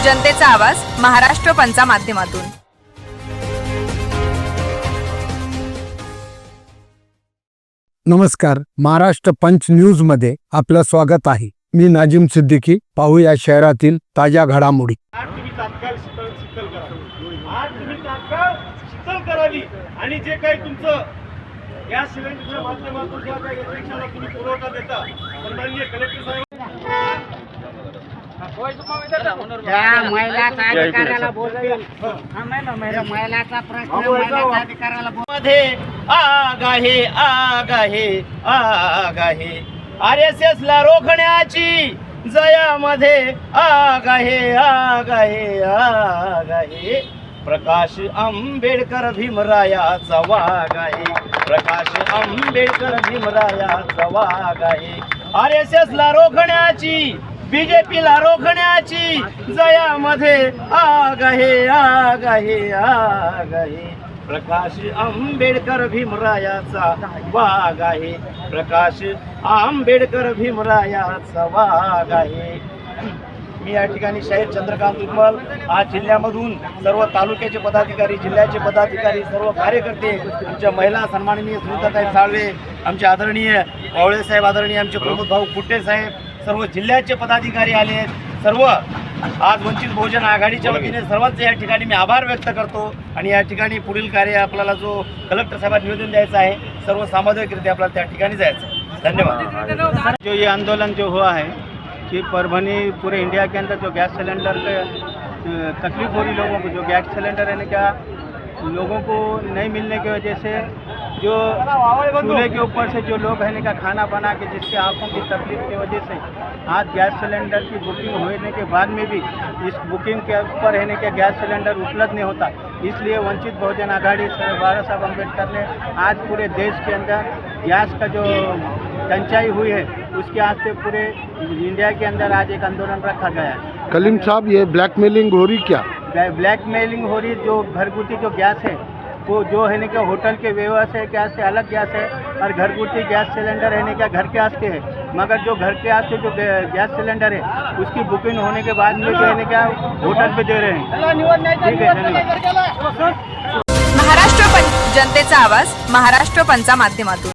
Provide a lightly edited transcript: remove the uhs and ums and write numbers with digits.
जनतेचा आवाज महाराष्ट्र पंचा माध्यमातून। नमस्कार, महाराष्ट्र पंच न्यूज मध्ये आपलं स्वागत आहे। मी नाजिम सिद्दीकी। पाहूया शहरातील ताज्या घडामोडी। आज तुम्ही तात्काळ शीतल करावी आणि जे काही तुमचं गॅस सिलेंडरच्या माध्यमातून ज्या काही परीक्षाला तुम्ही पुरवठा देता, सन्माननीय कलेक्टर साहेब महिलाचा अधिकाराला बोलवेल, महिलाचा प्रश्न महिलाचा अधिकाराला मध्ये आग आहे RSS ला रोखण्याची जयामध्ये आग आहे प्रकाश आंबेडकर भीमरायाचा वाघ आहे, प्रकाश आंबेडकर भीमरायाचा वाघ आहे। RSS ला रोखण्याची, BJP ला रोखण्याची जयामध्ये आग आहे प्रकाश आंबेडकर भीमरायाचा वाघ आहे, प्रकाश आंबेडकर भीमरायाचा वाघ आहे। मी या ठिकाणी शाहीर चंद्रकांत उर्मल आज जिल्ह्यामधून सर्व तालुक्याचे पदाधिकारी, जिल्ह्याचे पदाधिकारी, सर्व कार्यकर्ते, आमच्या महिला सन्माननीय सुनीताताई साळवे, आमचे आदरणीय पावळे साहेब, आदरणीय आमचे प्रमोद भाऊ कुट्टे साहेब, सर्व जिल्ह्याचे पदाधिकारी आले आहेत। सर्व आज वंचित बहुजन आघाडीच्या वतीने सर्वांचे या ठिकाणी मी आभार व्यक्त करतो आणि या ठिकाणी पुढील कार्य आपल्याला जो कलेक्टर साहेबांना निवेदन द्यायचं आहे, सर्व सामाजिकरित्या आपल्याला त्या ठिकाणी जायचं आहे। धन्यवाद। जो ये आंदोलन जो हुआ है कि परभनी पूरे इंडिया के अंदर जो गैस सिलेंडर के तकलीफ हो रही लोगों को, जो गैस सिलेंडर रहने का लोगों को नहीं मिलने की वजह से, जो चूल्हे के ऊपर से जो लोग रहने का खाना बना के जिसके आंखों की तकलीफ की वजह से आज गैस सिलेंडर की बुकिंग होने के बाद में भी इस बुकिंग के ऊपर रहने के गैस सिलेंडर उपलब्ध नहीं होता। इसलिए वंचित बहुजन आघाड़ी बाबा साहब अम्बेडकर ने आज पूरे देश के अंदर गैस का जो तंचाई हुई है उसके आज से पूरे इंडिया के अंदर आज एक आंदोलन रखा गया है। कलीम साहब, ये ब्लैकमेलिंग हो रही क्या? ब्लैकमेलिंग हो रही, जो घरगुती जो गैस है वो जो है कि होटल के व्यवसाय गैस से अलग गैस है और घरगुती गैस सिलेंडर रहने का घर के आस्ते है, मगर जो घर के आस्ते जो गैस सिलेंडर है उसकी बुकिंग होने के बाद में जो है क्या होटल पे दे रहे हैं। ठीक है, धन्यवाद। महाराष्ट्र पंच, जनतेचा आवाज महाराष्ट्र पंचा माध्यमातून।